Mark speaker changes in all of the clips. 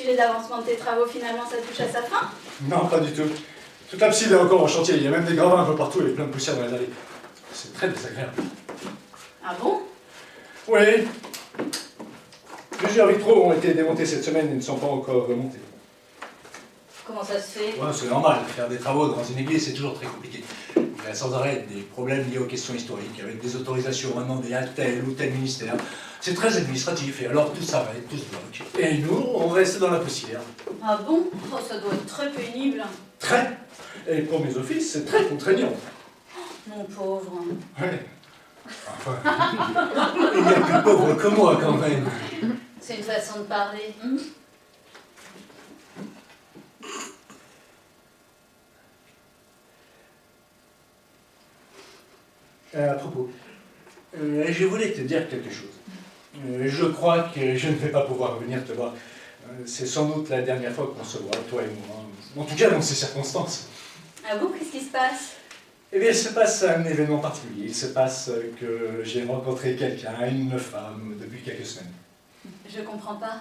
Speaker 1: sujet d'avancement de tes travaux, finalement, ça touche à sa fin?
Speaker 2: Non, pas du tout. Toute l'abside est encore en chantier, il y a même des gravats un peu partout et plein de poussière dans les allées. C'est très désagréable.
Speaker 1: Ah bon?
Speaker 2: Oui. Plusieurs vitraux ont été démontés cette semaine et ne sont pas encore remontés.
Speaker 1: Comment ça se fait?
Speaker 2: Ouais, c'est normal, faire des travaux dans une église, c'est toujours très compliqué. Il y a sans arrêt des problèmes liés aux questions historiques, avec des autorisations demandées à tel ou tel ministère. C'est très administratif, et alors tout s'arrête, tout se bloque. Et nous, on reste dans la poussière.
Speaker 1: Ah bon? Oh, ça doit être très pénible.
Speaker 2: Très. Et pour mes offices, c'est très contraignant.
Speaker 1: Mon pauvre.
Speaker 2: Ouais. Enfin, il n'y a plus pauvre que moi, quand même.
Speaker 1: C'est une façon de parler.
Speaker 2: À propos, je voulais te dire quelque chose. Je crois que je ne vais pas pouvoir venir te voir. C'est sans doute la dernière fois qu'on se voit, toi et moi. En tout cas, dans ces circonstances.
Speaker 1: Ah bon? Qu'est-ce qui se passe?
Speaker 2: Eh bien, il se passe un événement particulier. Il se passe que j'ai rencontré quelqu'un, une femme, depuis quelques semaines.
Speaker 1: Je comprends pas.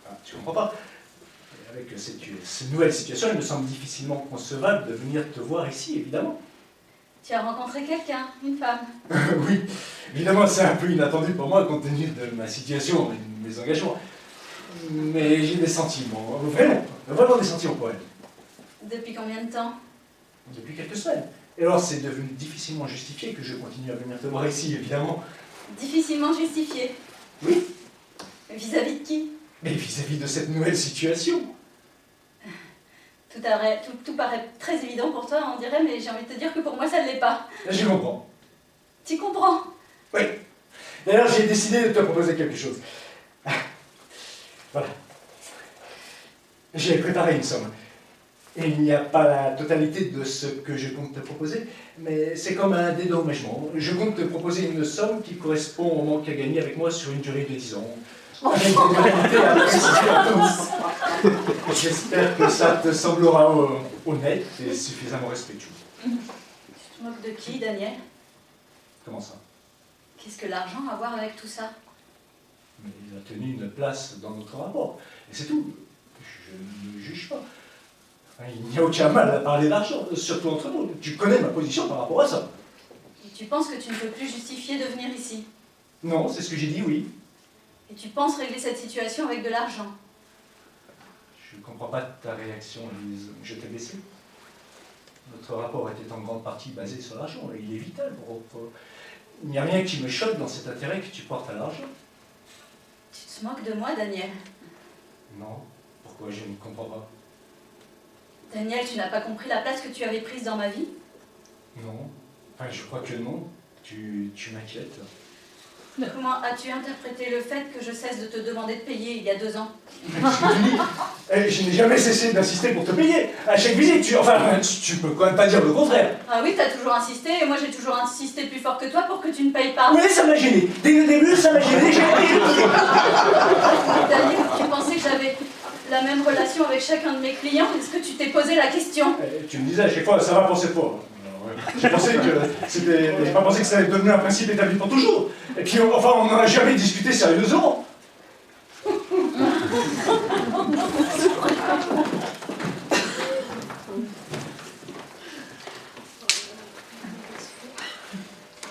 Speaker 2: Ah, tu comprends pas? Et avec cette nouvelle situation, il me semble difficilement concevable de venir te voir ici, évidemment.
Speaker 1: Tu as rencontré quelqu'un, une femme?
Speaker 2: Oui, évidemment, c'est un peu inattendu pour moi, compte tenu de ma situation et de mes engagements. Mais j'ai des sentiments, vraiment des sentiments pour elle.
Speaker 1: Depuis combien de temps?
Speaker 2: Depuis quelques semaines. Et alors, c'est devenu difficilement justifié que je continue à venir te voir ici, évidemment.
Speaker 1: Difficilement justifié.
Speaker 2: Oui,
Speaker 1: Vis-à-vis de qui?
Speaker 2: mais vis-à-vis de cette nouvelle situation.
Speaker 1: Tout paraît très évident pour toi, on dirait, mais j'ai envie de te dire que pour moi, ça ne l'est pas.
Speaker 2: Je comprends.
Speaker 1: Tu comprends?
Speaker 2: Oui. D'ailleurs, j'ai décidé de te proposer quelque chose. Voilà. J'ai préparé une somme. Et il n'y a pas la totalité de ce que je compte te proposer, mais c'est comme un dédommagement. Je compte te proposer une somme qui correspond au manque à gagner avec moi sur une durée de 10 ans. Avec des modalités à préciser à tous. J'espère que ça te semblera honnête et suffisamment respectueux.
Speaker 1: Tu te moques de qui, Daniel?
Speaker 2: Comment ça?
Speaker 1: Qu'est-ce que l'argent a à voir avec tout ça?
Speaker 2: Mais il a tenu une place dans notre rapport. Et c'est tout. Je ne juge pas. Il n'y a aucun mal à parler d'argent, surtout entre nous. Tu connais ma position par rapport à ça.
Speaker 1: Et tu penses que tu ne peux plus justifier de venir ici?
Speaker 2: Non, c'est ce que j'ai dit, oui.
Speaker 1: Et tu penses régler cette situation avec de l'argent?
Speaker 2: Je ne comprends pas ta réaction, Lise. Je t'ai blessé. Notre rapport était en grande partie basé sur l'argent, et il est vital pour... Il n'y a rien qui me choque dans cet intérêt que tu portes à l'argent.
Speaker 1: Tu te moques de moi, Daniel?
Speaker 2: Non. Pourquoi? Je ne comprends pas.
Speaker 1: Daniel, tu n'as pas compris la place que tu avais prise dans ma vie?
Speaker 2: Non. Enfin, je crois que non. Tu m'inquiètes.
Speaker 1: Comment as-tu interprété le fait que je cesse de te demander de payer il y a 2 ans?
Speaker 2: Je n'ai jamais cessé d'insister pour te payer. À chaque visite, tu peux quand même pas dire le contraire.
Speaker 1: Ah oui, t'as toujours insisté, et moi j'ai toujours insisté plus fort que toi pour que tu ne payes pas.
Speaker 2: Oui, ça m'a gêné. Dès le début, ça m'a gêné.
Speaker 1: Daniel, tu pensais que j'avais la même relation avec chacun de mes clients? Est-ce que tu t'es posé la question?
Speaker 2: Tu me disais à chaque fois, ça va pour cette fois. J'ai pas pensé que ça allait devenir un principe établi pour toujours. Et puis, enfin, on n'en a jamais discuté sérieusement.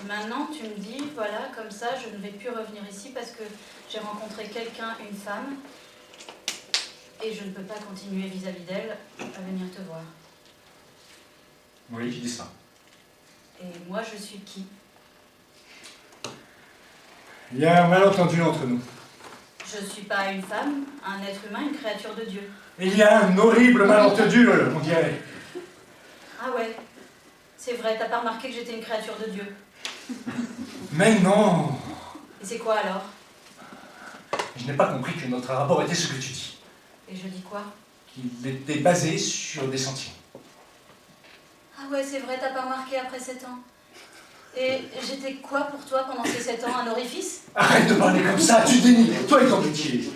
Speaker 1: Maintenant, tu me dis, voilà, comme ça, je ne vais plus revenir ici parce que j'ai rencontré quelqu'un, une femme, et je ne peux pas continuer vis-à-vis d'elle à venir te voir.
Speaker 2: Oui, qui dit ça?
Speaker 1: Et moi, je suis qui?
Speaker 2: Il y a un malentendu entre nous.
Speaker 1: Je ne suis pas une femme, un être humain, une créature de Dieu.
Speaker 2: Il y a un horrible malentendu, on dirait.
Speaker 1: Ah ouais, c'est vrai, t'as pas remarqué que j'étais une créature de Dieu?
Speaker 2: Mais non!
Speaker 1: Et c'est quoi alors?
Speaker 2: Je n'ai pas compris que notre rapport était ce que tu dis.
Speaker 1: Et je dis quoi?
Speaker 2: Qu'il était basé sur des sentiments.
Speaker 1: Ah ouais, c'est vrai, t'as pas remarqué après 7 ans. Et j'étais quoi pour toi pendant ces 7 ans? Un orifice?
Speaker 2: Arrête de parler comme ça, tu dénies. Toi et ton métier.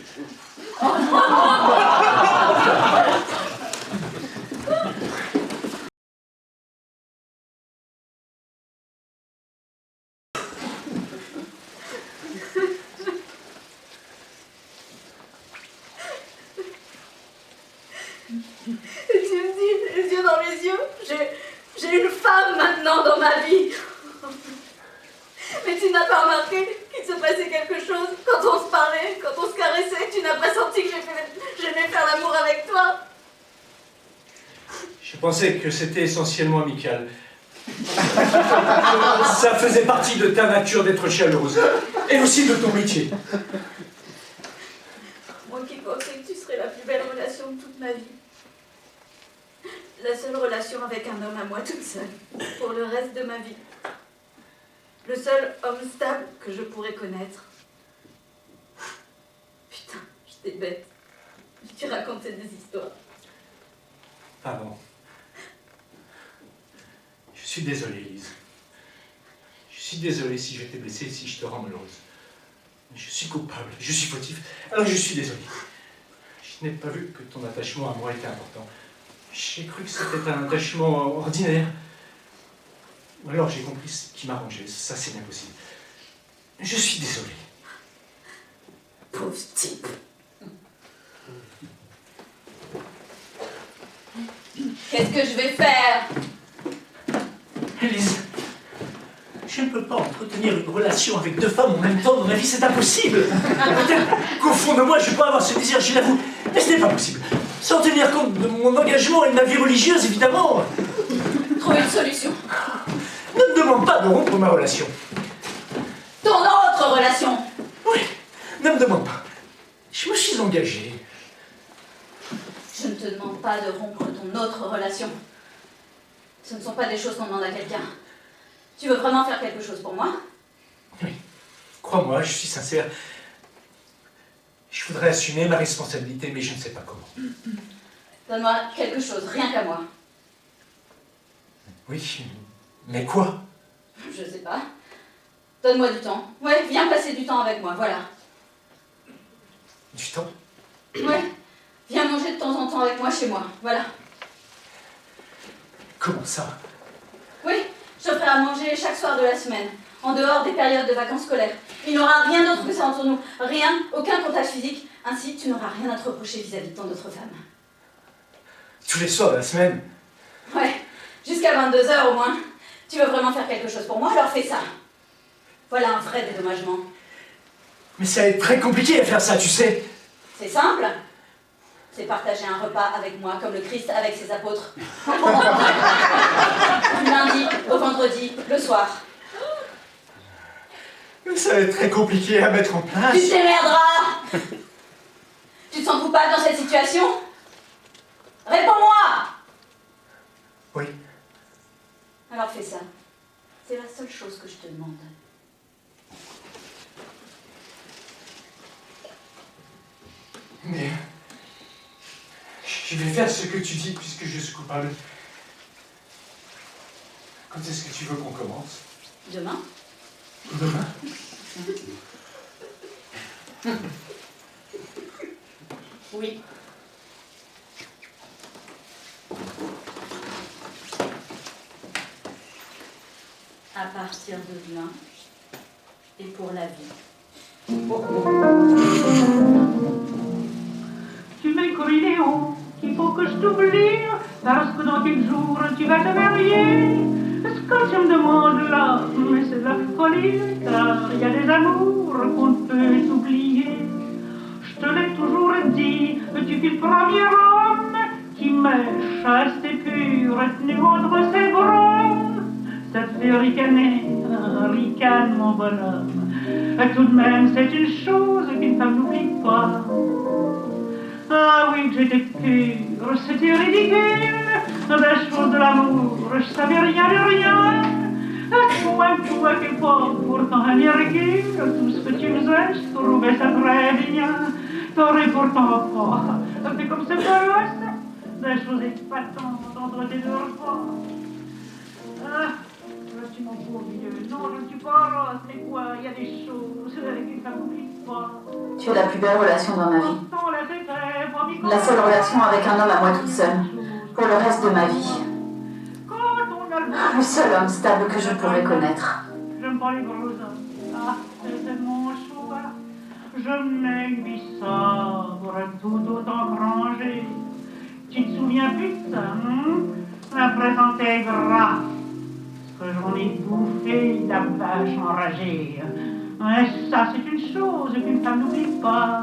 Speaker 1: homme maintenant dans ma vie. Mais tu n'as pas remarqué qu'il se passait quelque chose quand on se parlait, quand on se caressait? Tu n'as pas senti que j'aimais faire l'amour avec toi?
Speaker 2: Je pensais que c'était essentiellement amical. Ça faisait partie de ta nature d'être chaleureuse. Et aussi de ton métier.
Speaker 1: Moi qui pensais que tu serais la plus belle relation de toute ma vie. La seule relation avec un homme à moi toute seule, pour le reste de ma vie. Le seul homme stable que je pourrais connaître. Putain, j'étais bête. Je t'ai raconté des histoires.
Speaker 2: Pardon. Je suis désolé, Lise. Je suis désolé si je t'ai blessé, si je te rends malheureuse. Je suis coupable, je suis fautif, alors je suis désolé. Je n'ai pas vu que ton attachement à moi était important. J'ai cru que c'était un attachement ordinaire. Ou alors j'ai compris ce qui m'arrangeait, ça c'est bien possible. Je suis désolé.
Speaker 1: Pauvre type. Qu'est-ce que je vais faire?
Speaker 2: Élise, je ne peux pas entretenir une relation avec deux femmes en même temps dans ma vie, c'est impossible. Peut-être qu'au fond de moi, je peux avoir ce désir, je l'avoue, mais ce n'est pas possible. Sans tenir compte de mon engagement et de ma vie religieuse, évidemment.
Speaker 1: Trouver une solution.
Speaker 2: Ne me demande pas de rompre ma relation.
Speaker 1: Ton autre relation.
Speaker 2: Oui, ne me demande pas. Je me suis engagé.
Speaker 1: Je ne te demande pas de rompre ton autre relation. Ce ne sont pas des choses qu'on demande à quelqu'un. Tu veux vraiment faire quelque chose pour moi?
Speaker 2: Oui, crois-moi, je suis sincère. Je voudrais assumer ma responsabilité, mais je ne sais pas comment.
Speaker 1: Donne-moi quelque chose, rien qu'à moi.
Speaker 2: Oui, mais quoi?
Speaker 1: Je sais pas. Donne-moi du temps. Ouais, viens passer du temps avec moi, voilà.
Speaker 2: Du temps?
Speaker 1: Ouais, viens manger de temps en temps avec moi chez moi, voilà.
Speaker 2: Comment ça?
Speaker 1: Oui, je ferai à manger chaque soir de la semaine, en dehors des périodes de vacances scolaires. Il n'y aura rien d'autre que ça entre nous. Rien, aucun contact physique. Ainsi, tu n'auras rien à te reprocher vis-à-vis de ton autre femme.
Speaker 2: Tous les soirs de la semaine?
Speaker 1: Ouais, jusqu'à 22h au moins. Tu veux vraiment faire quelque chose pour moi, alors fais ça. Voilà un vrai dédommagement.
Speaker 2: Mais ça va être très compliqué à faire ça, tu sais.
Speaker 1: C'est simple. C'est partager un repas avec moi, comme le Christ avec ses apôtres. Du lundi au vendredi, le soir.
Speaker 2: Mais ça va être très compliqué à mettre en place.
Speaker 1: Tu t'émerderas. Tu te sens coupable dans cette situation? Réponds-moi.
Speaker 2: Oui.
Speaker 1: Alors fais ça. C'est la seule chose que je te demande.
Speaker 2: Mais... je vais faire ce que tu dis puisque je suis coupable. Quand est-ce que tu veux qu'on commence?
Speaker 1: Demain?
Speaker 2: Demain?
Speaker 1: Oui. À partir de demain et pour la vie.
Speaker 3: Tu m'écris Léon, qu'il faut que je t'oublie, parce que dans quelques jours tu vas te marier. Ce que tu me demandes là, mais c'est de la folie, car il y a des amours qu'on ne peut oublier. Je te l'ai toujours dit, tu fus le premier homme qui m'est chaste et pur, tenu entre ses bras. Ça te fait ricaner, ricane mon bonhomme. Tout de même, c'est une chose qu'une femme n'oublie pas. Ah oui, que j'étais pure, c'était ridicule. Des choses de l'amour, je savais rien de rien. Toi, quel pauvre, pourtant un virgule. Tout ce que tu faisais, je trouvais ça très bien. T'aurais pourtant pas fait comme ce colosse. Des choses épatantes entre tes deux repas. Ah, je suis mon pauvre vieux. Non, je ne suis pas rose, mais quoi, il y a des choses qu'une femme n'oublie pas.
Speaker 4: Tu es la plus belle relation dans ma vie. La seule relation avec un homme à moi toute seule, pour le reste de ma vie. Le seul homme stable que je pourrais connaître.
Speaker 3: J'aime pas les gros hommes. Ah, c'est mon choix. Je m'aiguille sobre, tout autant rangé. Tu te souviens plus de ça, hein? La présent est gras. la vache enragée. Et ça, c'est une chose qu'une femme n'oublie pas.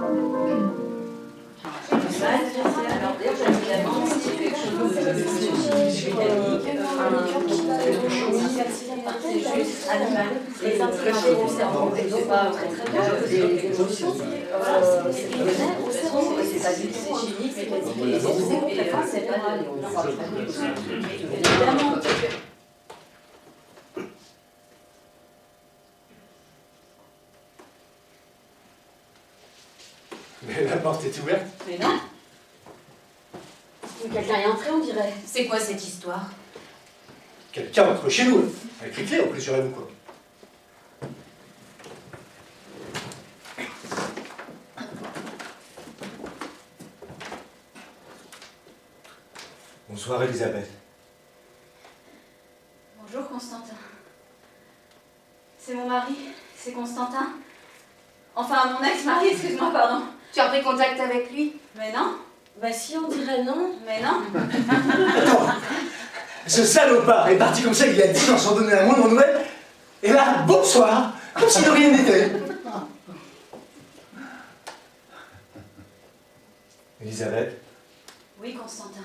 Speaker 2: Mais la porte est ouverte.
Speaker 5: Mais non. Quelqu'un est entré, on dirait. C'est quoi cette histoire?
Speaker 2: Quelqu'un entre chez nous, avec les clés en plus, sur vous quoi. Bonsoir Elisabeth.
Speaker 1: Bonjour Constantin. C'est mon mari, c'est Constantin. Enfin, mon ex-mari, excuse-moi, pardon.
Speaker 5: Tu as pris contact avec lui?
Speaker 1: Mais non.
Speaker 5: Bah si, on dirait non.
Speaker 1: Mais non.
Speaker 2: Attends, ce salopard est parti comme ça il y a 10 ans sans donner la moindre nouvelle. Et là, bonsoir, comme si de rien n'était. Elisabeth,
Speaker 1: Oui, Constantin.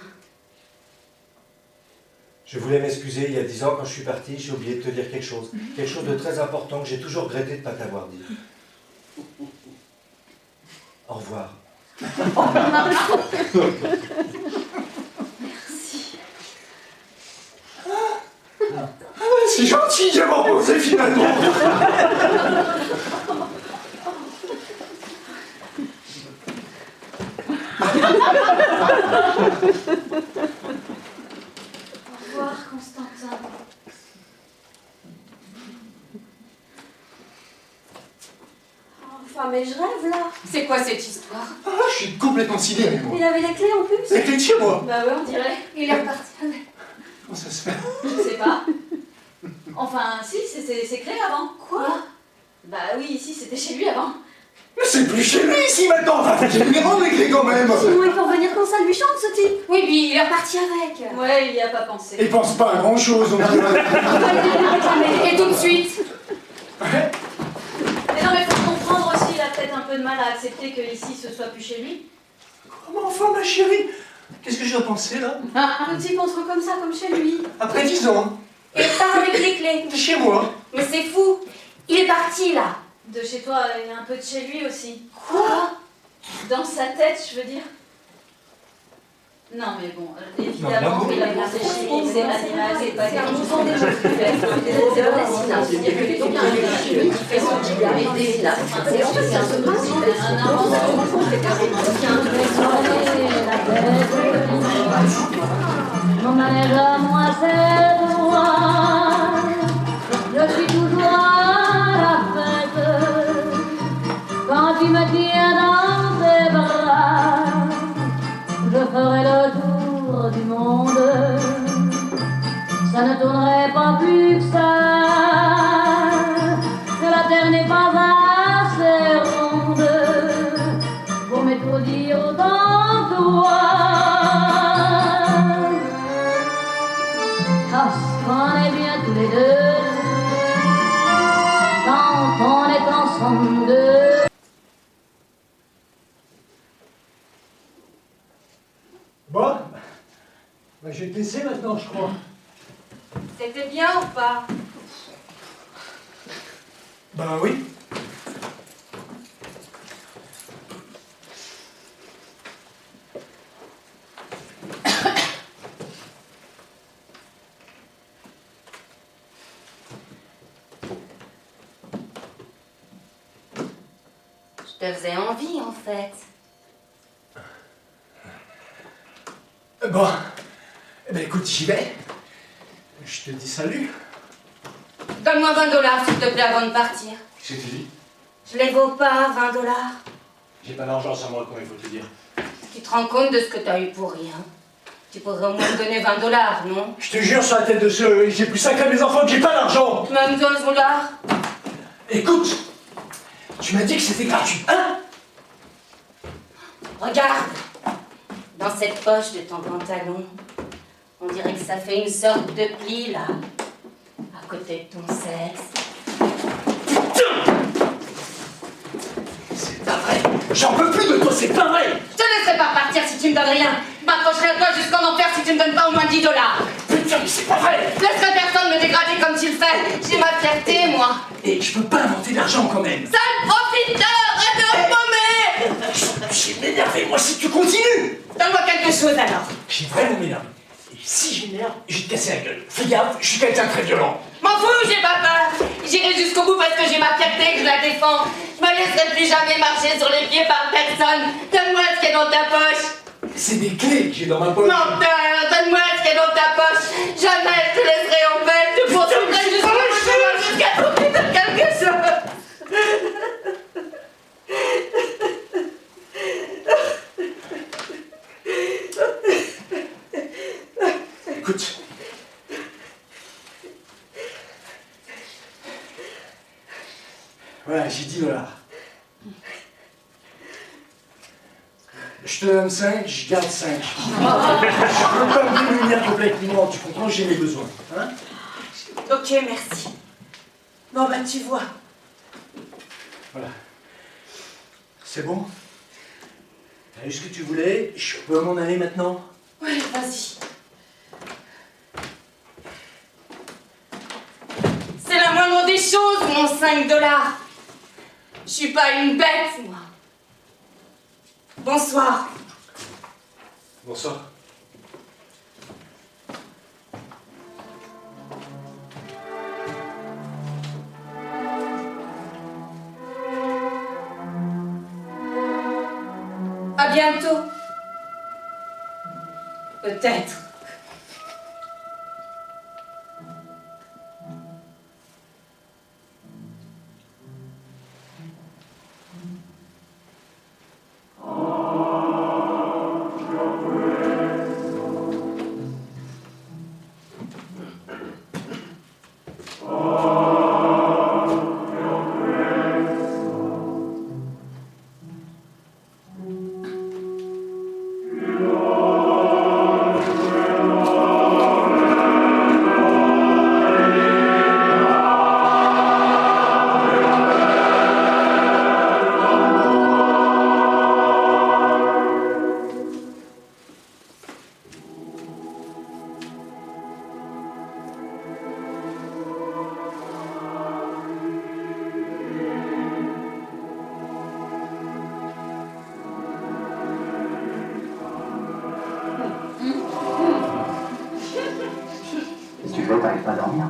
Speaker 2: je voulais m'excuser, il y a 10 ans quand je suis parti, j'ai oublié de te dire quelque chose. Quelque chose de très important que j'ai toujours regretté de ne pas t'avoir dit. Au revoir.
Speaker 1: Merci.
Speaker 2: C'est gentil de m'en poser finalement.
Speaker 1: Au revoir, Constantin.
Speaker 5: Enfin, mais je rêve là. C'est quoi cette histoire?
Speaker 2: Ah, je suis complètement sidéré, moi.
Speaker 5: Il avait les clés en plus.
Speaker 2: Les clés de chez moi.
Speaker 1: Bah ouais, on dirait.
Speaker 5: Il est reparti avec.
Speaker 2: Comment ça se fait?
Speaker 1: Je sais pas. Enfin, si, c'est clé avant.
Speaker 5: Quoi?
Speaker 1: Bah oui, ici, c'était chez lui avant.
Speaker 2: Mais c'est plus chez lui ici maintenant. Enfin, j'ai les rendre les clés quand même.
Speaker 5: Sinon, il peut revenir quand ça lui chante, ce type. Oui, puis il est reparti avec.
Speaker 1: Ouais, il y a pas pensé.
Speaker 2: Il pense pas à grand chose, on dirait.
Speaker 5: Et tout de suite.
Speaker 1: Mais non, mais faut comprendre aussi, il a peut-être un peu de mal à accepter que ici, ce soit plus chez lui.
Speaker 2: Comment enfin, ma chérie? Qu'est-ce que je dois penser là?
Speaker 1: Le type entre comme ça, comme chez lui.
Speaker 2: Après 10 ans,
Speaker 5: Et il part avec les clés.
Speaker 2: de chez moi.
Speaker 5: Mais c'est fou. Il est parti là.
Speaker 1: De chez toi, il y a un peu de chez lui aussi.
Speaker 5: Quoi?
Speaker 1: Dans sa tête, je veux dire. Non, mais bon, évidemment, il a pensé chez lui, c'est l'animal, c'est pas quelque chose qu'on déjà pu faire. C'est pas destinable. C'est-à-dire que quelqu'un qui fait son petit avec des villas. C'est en fait, c'est un peu principe. Un invention, c'est carrément
Speaker 6: Mon manège à moi, c'est toi. Je suis toujours à la fête. Quand tu me tiens dans tes bras, je ferai le tour du monde. Ça ne tournerait pas plus que ça. Que la terre n'est pas assez ronde pour m'étourdir autant que toi. Parce qu'on est bien tous les deux quand on est ensemble deux.
Speaker 2: Bon, bah, je vais te laisser maintenant, je crois.
Speaker 5: C'était bien ou pas?
Speaker 2: Ben oui.
Speaker 5: Je te faisais envie en fait.
Speaker 2: Bon, eh ben écoute, j'y vais. Je te dis salut.
Speaker 5: Donne-moi 20 $ s'il te plaît avant de partir.
Speaker 2: Qu'est-ce que tu dis?
Speaker 5: Je les vaux pas, 20 $.
Speaker 2: J'ai pas d'argent sur moi, comme il faut te dire.
Speaker 5: Tu te rends compte de ce que t'as eu pour rien? Tu pourrais au moins me donner 20 $, non?
Speaker 2: Je te jure sur la tête de ceux, j'ai plus ça qu'à mes enfants que j'ai pas d'argent.
Speaker 5: Même 12 $.
Speaker 2: Écoute, tu m'as dit que c'était gratuit, hein?
Speaker 5: Regarde! Dans cette poche de ton pantalon, on dirait que ça fait une sorte de pli là, à côté de ton sexe.
Speaker 2: J'en peux plus de toi, c'est pas vrai.
Speaker 5: Je te laisserai pas partir si tu me donnes rien. Je m'accrocherai à toi jusqu'en enfer si tu me donnes pas au moins 10 $.
Speaker 2: Putain, mais c'est pas vrai.
Speaker 5: Je laisserai personne me dégrader comme tu le fais. J'ai ma fierté, moi.
Speaker 2: Et je peux pas inventer d'argent quand même.
Speaker 5: Sale profiteur, arrête de repommer.
Speaker 2: Je vais m'énerver, moi, si tu continues.
Speaker 5: Donne-moi quelque chose alors.
Speaker 2: J'ai vraiment m'énervé. Et si j'énerve, je vais te casser la gueule. Fais gaffe, je suis quelqu'un de très violent.
Speaker 5: M'en fous, j'ai pas peur. J'irai jusqu'au bout parce que j'ai ma fierté et que je la défends. Je me laisserai plus jamais marcher sur les pieds par personne. Donne-moi ce qu'il y a dans ta poche.
Speaker 2: C'est des clés que j'ai dans ma poche.
Speaker 5: Menteur, donne-moi ce qu'il y a dans ta poche. Jamais je te laisserai en paix. Je te poursuivrai jusqu'à trouver de quelque chose.
Speaker 2: Écoute. Voilà, j'ai 10 $. Je te donne 5, je garde 5. Je peux pas me démunir complètement, tu comprends, j'ai mes besoins. Hein?
Speaker 5: Ok, merci. Bon, bah, tu vois.
Speaker 2: Voilà. C'est bon? T'as eu ce que tu voulais? Je peux m'en aller maintenant?
Speaker 5: Ouais, vas-y. C'est la moindre des choses, mon 5 $. Je suis pas une bête, moi. Bonsoir.
Speaker 2: Bonsoir.
Speaker 5: À bientôt. Peut-être.
Speaker 7: T'arrives pas à dormir?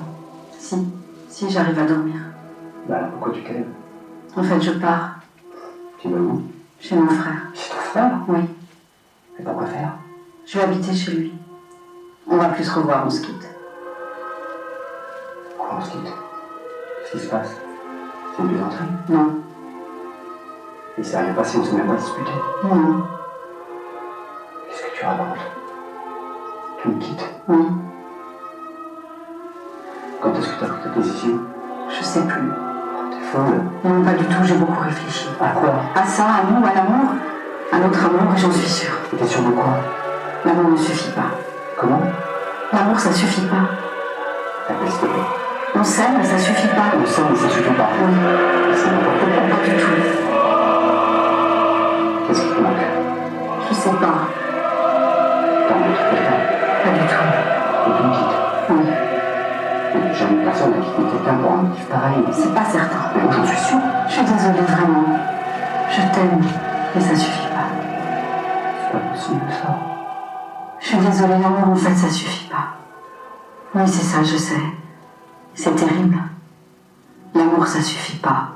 Speaker 4: Si j'arrive à dormir.
Speaker 7: Bah alors pourquoi tu calmes?
Speaker 4: En fait, je pars.
Speaker 7: Tu vas où?
Speaker 4: Chez mon frère.
Speaker 7: Chez ton frère?
Speaker 4: Oui.
Speaker 7: Et pourquoi faire?
Speaker 4: Je vais habiter chez lui. On va plus se revoir, on se quitte.
Speaker 7: Pourquoi on se quitte? Qu'est-ce qui se passe? C'est une plaisanterie?
Speaker 4: Non.
Speaker 7: Il s'est rien passé, on s'est même pas disputé.
Speaker 4: Non.
Speaker 7: Qu'est-ce que tu racontes? Tu me quittes?
Speaker 4: Oui.
Speaker 7: Quand est-ce que tu as pris ta décision?
Speaker 4: Je sais plus.
Speaker 7: T'es folle.
Speaker 4: Non, pas du tout, j'ai beaucoup réfléchi.
Speaker 7: À quoi?
Speaker 4: À ça, à nous, à l'amour. À notre amour, et j'en suis sûre.
Speaker 7: Et t'es sûre de quoi?
Speaker 4: L'amour ne suffit pas.
Speaker 7: Comment?
Speaker 4: L'amour, ça suffit pas.
Speaker 7: Appelle s'il te plaît.
Speaker 4: On s'aime, ça suffit pas.
Speaker 7: On sait, mais ça suffit pas.
Speaker 4: Oui.
Speaker 7: C'est n'importe quoi.
Speaker 4: Pas du tout.
Speaker 7: Qu'est-ce qui te manque?
Speaker 4: Je sais pas.
Speaker 7: T'as rencontré quelqu'un?
Speaker 4: Pas du tout.
Speaker 7: Et tu me quittes?
Speaker 4: Oui.
Speaker 7: Mais jamais personne n'a quitté quelqu'un pour un motif pareil.
Speaker 4: C'est pas certain.
Speaker 7: Mais moi j'en suis sûr.
Speaker 4: Je suis désolée, vraiment. Je t'aime, mais ça suffit pas.
Speaker 7: C'est pas possible ça.
Speaker 4: Je suis désolée, l'amour, en fait, ça suffit pas. Oui, c'est ça, je sais. C'est terrible. L'amour, ça suffit pas.